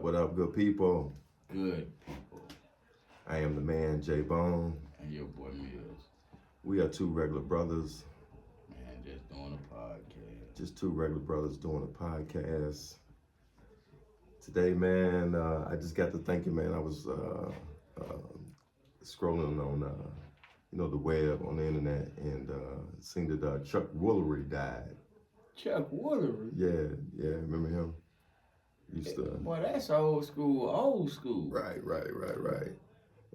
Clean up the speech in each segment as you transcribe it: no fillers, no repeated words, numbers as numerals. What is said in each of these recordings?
What up, good people? Good people. I am the man, J Bone. And your boy Mills. We are two regular brothers, Man, just doing a podcast. just two regular brothers doing a podcast. Today, man, I just got to thinking, man, I was scrolling on, the web, on the internet, and seen that Chuck Woolery died. Chuck Woolery? Yeah, remember him? Used to... Boy, that's old school. Right.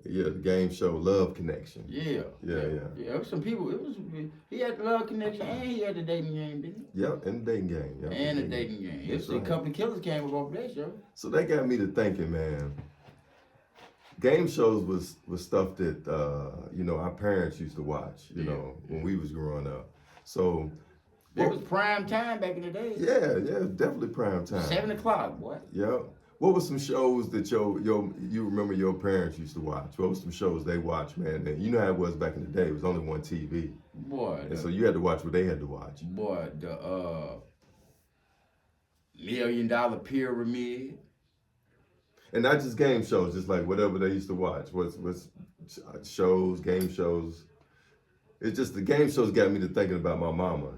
Yeah, the game show Love Connection. Yeah. Yeah, some people, he had the Love Connection and he had the dating game, didn't he? Yep, and the dating game. Yep, and the dating game. It's a couple of killers came up off that show. So that got me to thinking, man. Game shows was stuff that our parents used to watch, when we was growing up. So it was prime time back in the day. Yeah, definitely prime time. 7 o'clock, boy. Yep. What were some shows that you remember your parents used to watch? What were some shows they watched, man? And you know how it was back in the day. It was only one TV. Boy. And so you had to watch what they had to watch. Boy, the $1 Million Pyramid. And not just game shows, just like whatever they used to watch. What's shows, game shows. It's just the game shows got me to thinking about my mama,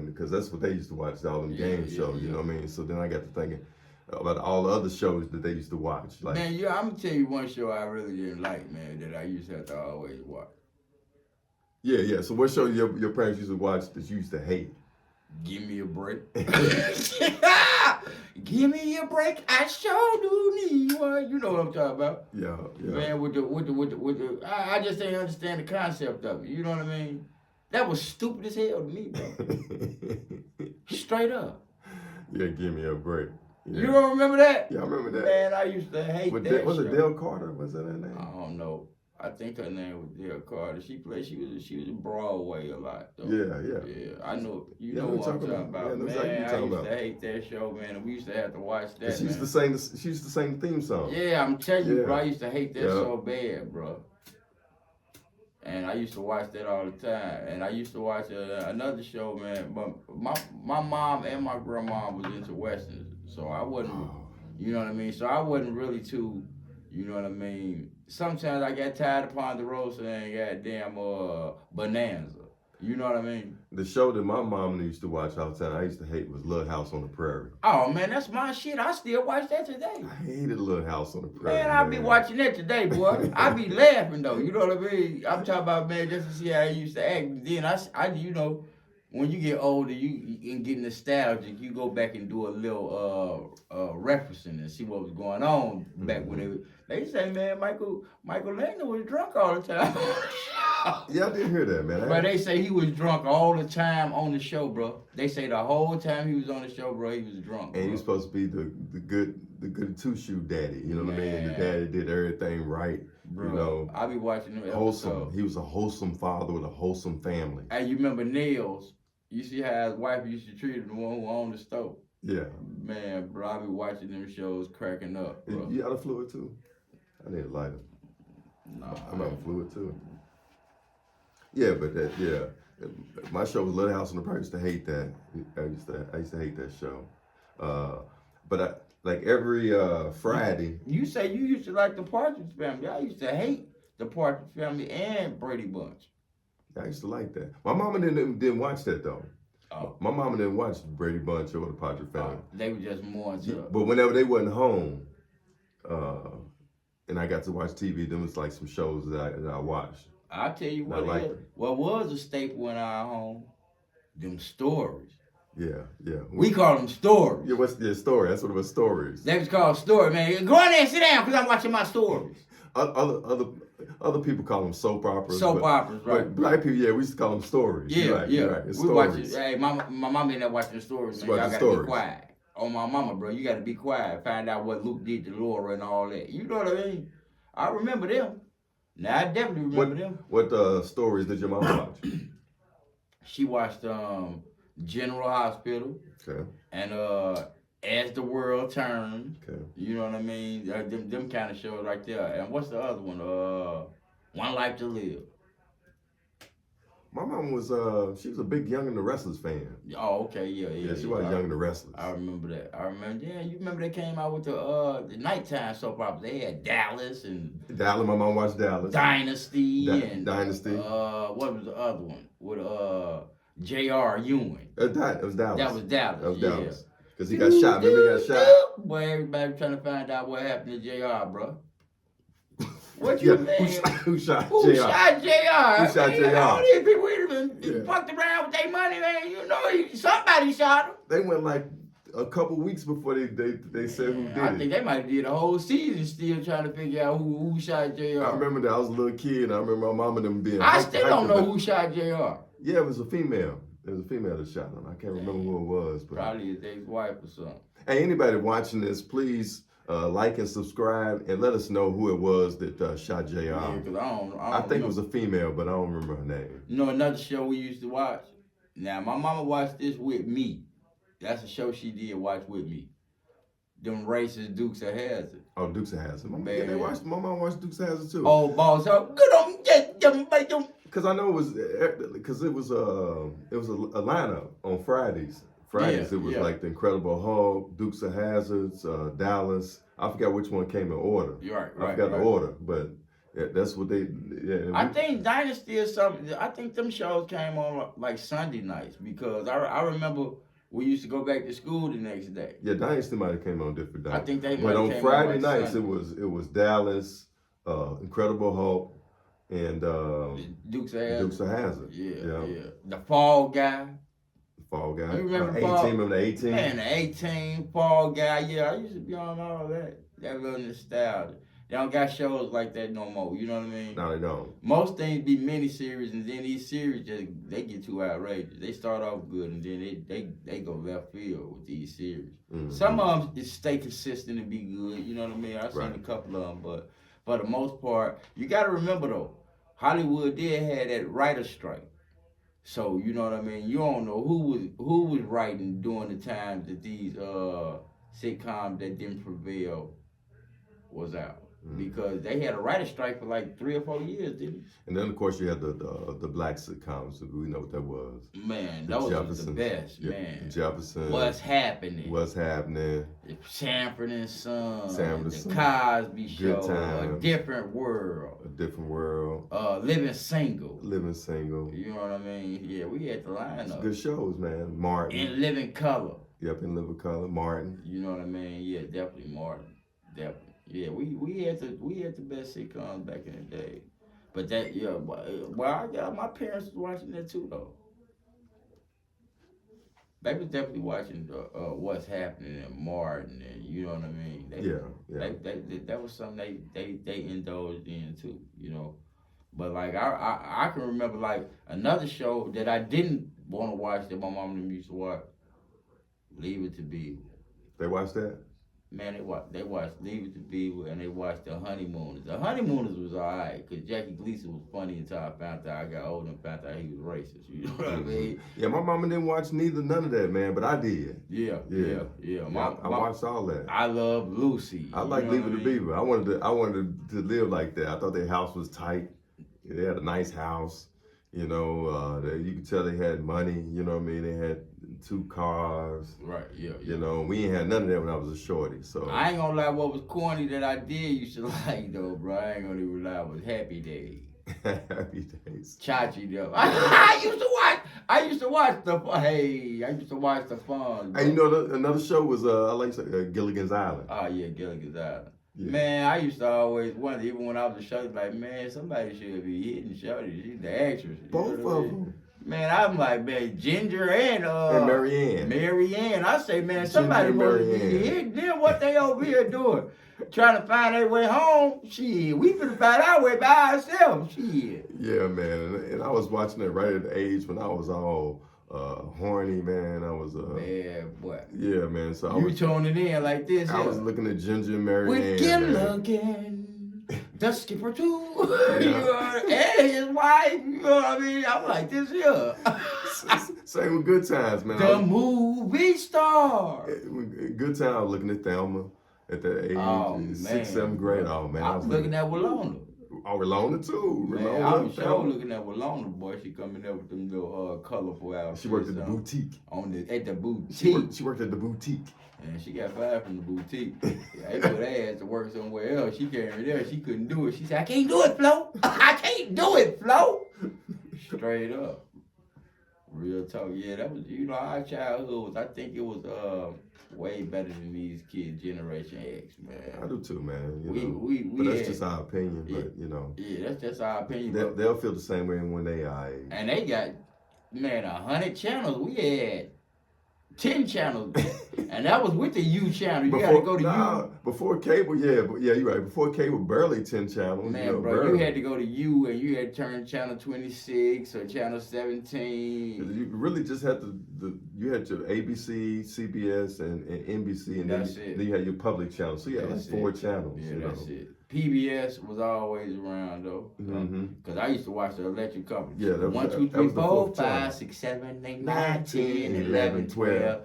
because that's what they used to watch, all them game shows, you know what I mean? So then I got to thinking about all the other shows that they used to watch. Like, man, I'm gonna tell you one show I really didn't like, man, that I used to have to always watch. Yeah. So what show your parents used to watch that you used to hate? Give me a break. Give me a break. I sure do need one. You know what I'm talking about? Yeah. Man, with the I just didn't understand the concept of it. You know what I mean? That was stupid as hell to me, bro. Straight up. Yeah, give me a break. Yeah. You don't remember that? Yeah, I remember that. Man, I used to hate that. Was it Dale Carter? Was that her name? I don't know. I think her name was Dale Carter. She was in Broadway a lot though. Yeah. I know. You know what I'm talking about. Man, I used to hate that show, man. And we used to have to watch that. She used to sing the theme song. Yeah, I'm telling you, bro. I used to hate that so bad, bro. And I used to watch that all the time. And I used to watch another show, man. But my mom and my grandma was into westerns, so I wasn't. You know what I mean? So I wasn't really too. You know what I mean? Sometimes I got tired of Ponderosa and goddamn Bonanza. You know what I mean? The show that my mom used to watch all the time, I used to hate, was Little House on the Prairie. Oh, man, that's my shit. I still watch that today. I hated Little House on the Prairie. Man, I be watching that today, boy. I be laughing, though. You know what I mean? I'm talking about, man, just to see how he used to act. Then I when you get older, you and get nostalgic, you go back and do a little referencing and see what was going on back when they say, man, Michael Landon was drunk all the time. Yeah, I did hear that, man. But they say he was drunk all the time on the show, bro. They say the whole time he was on the show, bro, he was drunk. And he was supposed to be the good two-shoe daddy. You know what I mean? The daddy did everything right. Bro, I be watching him. Wholesome. He was a wholesome father with a wholesome family. And you remember Nails? You see how his wife used to treat him, the one who owned the stove. Yeah. Man, bro, I be watching them shows cracking up, bro. You got a fluid too? I need a lighter. Nah, I'm out of fluid too. Yeah, but my show was Little House on the Prairie. I used to hate that. I used to hate that show. But like every Friday. You say you used to like the Partridge Family. I used to hate the Partridge Family and Brady Bunch. I used to like that. My mama didn't watch that though. Oh. My mama didn't watch Brady Bunch or the Partridge Family. They were just more into. But whenever they wasn't home, and I got to watch TV, them was like some shows that I watched. I'll tell you what was a staple in our home, them stories. Yeah. We call them stories. Yeah, what's their story? That's what it was, stories. They was called story, man. Go in there and sit down, because I'm watching my stories. Other other people call them soap operas. Soap operas, right? But black people, yeah, we used to call them stories. Yeah, You're right, yeah. you're right. It's We watch it. stories. Hey, my mom in there watching the stories, man. Watching Y'all gotta stories. be quiet. On my mama, bro, you gotta be quiet. Find out what Luke did to Laura and all that. You know what I mean? I remember them. Now I definitely remember them. What stories did your mom watch? She watched General Hospital Okay. and As the World Turns. Okay. You know what I mean? Them kind of shows right there. And what's the other one? One Life to Live. My mom was she was a big Young and the Restless fan. Oh, okay, yeah. Yeah, she watched Young and the Restless. I remember that. I remember. Yeah, you remember they came out with the nighttime soap operas. They had Dallas and Dallas. My mom watched Dallas. Dynasty and Dynasty. What was the other one with J.R. Ewing? That was Dallas. That was Dallas. That was yeah. Dallas. Because he got shot. Remember he got shot? Boy, everybody trying to find out what happened to J.R., bro. What you mean? Who shot Who J.R.? shot J.R.? Who shot J.R.? All these people even fucked around with their money, man. You know, somebody shot him. They went like a couple weeks before they said who did I it. think they might have did a whole season still trying to figure out who shot J.R. I remember that I was a little kid. I remember my mom and them being. I still don't know who shot J.R. Yeah, it was a female. It was a female that shot him. I can't remember who it was. But Probably his ex-wife or something. hey, anybody watching this, please like and subscribe and let us know who it was that shot JR. Yeah, 'cause I think it was a female, but I don't remember her name. You know another show we used to watch? Now, my mama watched this with me. That's a show she did watch with me. Them racist Dukes of Hazzard. Oh, Dukes of Hazzard. My Man. mom watched Dukes of Hazzard too. Oh, boss, how good on them. Because I know it was a lineup on Fridays. Fridays it was yeah. like the Incredible Hulk, Dukes of Hazards, Dallas. I forgot which one came in order. You're I forgot the order, but yeah, that's what they. Yeah, I think Dynasty or something. I think them shows came on like Sunday nights because I remember we used to go back to school the next day. Yeah, Dynasty might have came on different days. I think they. But might on came Friday like nights Sunday. it was Dallas, Incredible Hulk, and Dukes of Hazzard. Dukes of Hazzard. Yeah. The Fall Guy. Fall Guy. You remember 18? Fall? Remember the 18? Man, the 18, Fall Guy. Yeah, I used to be on all that. That little nostalgia. They don't got shows like that no more. You know what I mean? No, they don't. Most things be miniseries, and then these series they get too outrageous. They start off good, and then they go left field with these series. Mm-hmm. Some of them just stay consistent and be good. You know what I mean? I've seen Right. a couple of them, but for the most part, you got to remember though, Hollywood did have that writer's strike. So you know what I mean. You don't know who was writing during the times that these sitcoms that didn't prevail was out. Because they had a writer's strike for like 3 or 4 years, didn't they? And then of course you had the black sitcoms. We know what that was. Man, The those was the Jeffersons. best, Yeah, man. Jefferson. What's happening? What's happening? Sanford and Son, Sanford and the Son. Cosby Good Show, Times. A Different World, A Different World. Living Single. Living Single. You know what I mean? Yeah, we had the lineup. Good shows, man. Martin. In Living Color. Yep, in Living Color. Martin. You know what I mean? Yeah, definitely Martin. Definitely. Yeah, we had the best sitcoms back in the day. But that my parents was watching that too though. They was definitely watching What's Happening and Martin and you know what I mean. That was something they indulged in too, you know. But like I can remember like another show that I didn't want to watch that my mom and them used to watch. Leave It to Beaver. They watched that? Man, they watched Leave It to Beaver and they watched The Honeymooners. The Honeymooners was alright because Jackie Gleason was funny until I found out I got older and found out he was racist. You know what I mean? Yeah, my mama didn't watch none of that, man, but I did. Yeah. I watched all that. I love Lucy. I like Leave It to Beaver. I wanted to live like that. I thought their house was tight. They had a nice house. You know, you could tell they had money. You know what I mean? They had 2 cars. Right, yeah. You know, we ain't had none of that when I was a shorty. So I ain't gonna lie, what was corny that I did used to like though, bro. I ain't gonna even lie, was Happy Days. Happy Days. Chachi though. I used to watch the fun. Bro. Hey, you know another show was I like Gilligan's Island. Oh yeah, Gilligan's Island. Yeah. Man, I used to always wonder, even when I was a show, like, man, somebody should be hitting Shorty. She's the actress. Both of them. Man, I'm like, man, Ginger and Marianne. Marianne. I say, man, Ginger somebody and supposed to be Marianne. hitting them. What they over here doing? trying to find their way home. Shit, we finna find our way by ourselves. Shit. Yeah, man, and I was watching it right at the age when I was all horny, man. I was Man, boy. yeah, man. So I You was tuning in like this. I was looking at Ginger and Mary With Ann, man. Gilligan, the skipper too, you know, and his wife, you know what I mean? I'm like, this here. Same with Good Times, man. The movie star. Good Times, I was looking at Thelma at that age, Oh, 6th, 7th grade. Oh man, I was looking at Walona. Oh, Rolona too. Man, Rolona, I was sure Thelma. looking at Walona, boy. She coming there with them little colorful outfits. She worked at the boutique. At the boutique. She worked at the boutique. And she got fired from the boutique. They put her ass to work somewhere else. She came in there. She couldn't do it. She said, I can't do it, Flo. I can't do it, Flo. Straight up. Real talk. Yeah, that was, you know, our childhood was, I think it was way better than these kids, Generation X, man. I do too, man. You know. We But that's had, just our opinion. But you know, yeah, that's just our opinion. they'll feel the same way when they are. And they got, man, 100 channels. We had 10 channels. And that was with the U channel. You gotta go to U. Before cable, but you're right. Before cable, barely 10 channels. Man, you know, bro, barely. you had to go to U and you had to turn channel 26 or channel 17. You really just had you had your ABC, CBS, and NBC, and That's it. then you had your public channels. So you had like That's 4 it. channels. Yeah, you know. that's it. PBS was always around though, because I used to watch the Electric Company. Yeah, that was 1, 2, that 3, was the 4, fourth 5, channel. 6, 7, 8, 9, 10, 11, 12.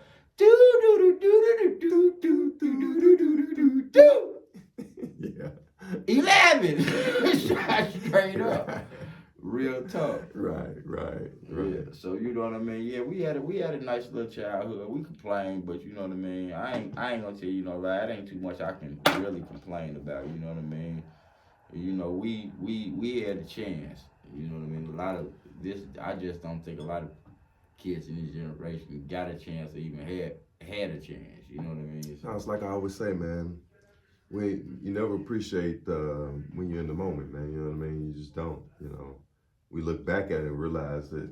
11. Straight up. Real talk. Right. Yeah. So you know what I mean? Yeah, we had a nice little childhood. We complained, but you know what I mean? I ain't gonna tell you no lie. It ain't too much I can really complain about, you know what I mean? You know, we had a chance. You know what I mean? A lot of this, I just don't think a lot of kids in this generation got a chance or even had a chance. You know what I mean? No, it's like I always say, man. You never appreciate when you're in the moment, man. You know what I mean? You just don't. You know, we look back at it and realize that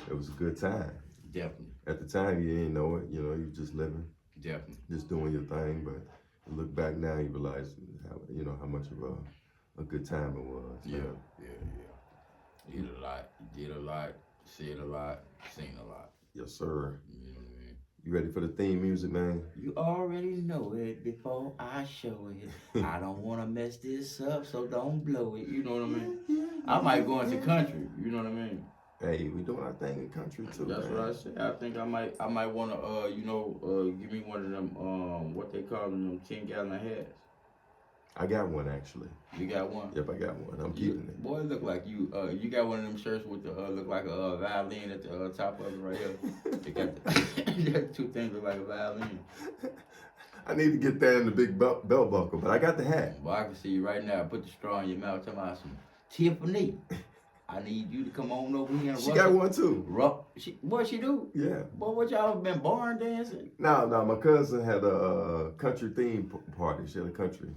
it was a good time. Definitely. At the time, you didn't know it. You know, you just living, Definitely. just doing your thing. But you look back now, you realize how much of a good time it was. Yeah. Man. Did a lot, said a lot, seen a lot. Yes, sir. You know what I mean? You ready for the theme music, man? You already know it before I show it. I don't want to mess this up, so don't blow it. You know what I mean? I might go into country. You know what I mean? Hey, we doing our thing in country too. That's man. what I said. I think I might want to, give me one of them, what they call them 10-gallon hats. I got one actually. You got one? Yep, I got one. I'm keeping it. Boy, it look like you got one of them shirts with the look like a violin at the top of it right here. They got the 2 things look like a violin. I need to get that in the big belt buckle, but I got the hat. Boy, I can see you right now. Put the straw in your mouth. Tell me some Tiffany. I need you to come on over here and She got one too. What she do? Yeah. Boy, what y'all been barn dancing? No, my cousin had a country theme party. She had a country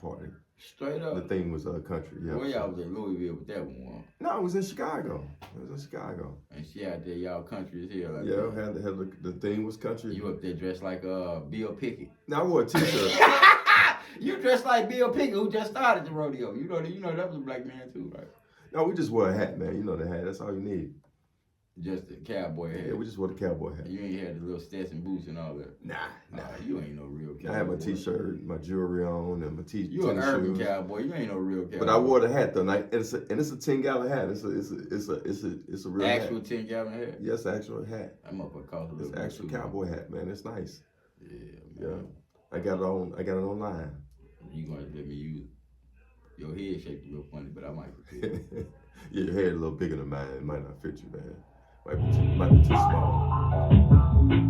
party. Straight The up. theme was country. Yeah. Where y'all was in Louisville with that one? No, it was in Chicago. And she out there, y'all country as hell. Like Yeah, that. the theme was country. You up there dressed like Bill Pickett. Now I wore a t-shirt. You dressed like Bill Pickett, who just started the rodeo. You know that was a black man too, right? No, we just wore a hat, man. You know the hat. That's all you need. Just a cowboy hat. Yeah, we just wore the cowboy hat. You ain't had the little Stetson boots and all that. Nah. You ain't no real cowboy. I had my t-shirt, my jewelry on, and my You an tennis urban shoes. cowboy. You ain't no real cowboy. But I wore the hat though, and it's a 10-gallon hat. It's a real actual hat. 10-gallon hat. Yes, actual hat. That motherfucker cost a little It's bit actual too. cowboy hat, man. It's nice. Yeah, man. Yeah, I got it online. You gonna let me use it. Your head shaped a little funny, but I might fit. Yeah, your head a little bigger than mine. It might not fit you, man. Might be too small.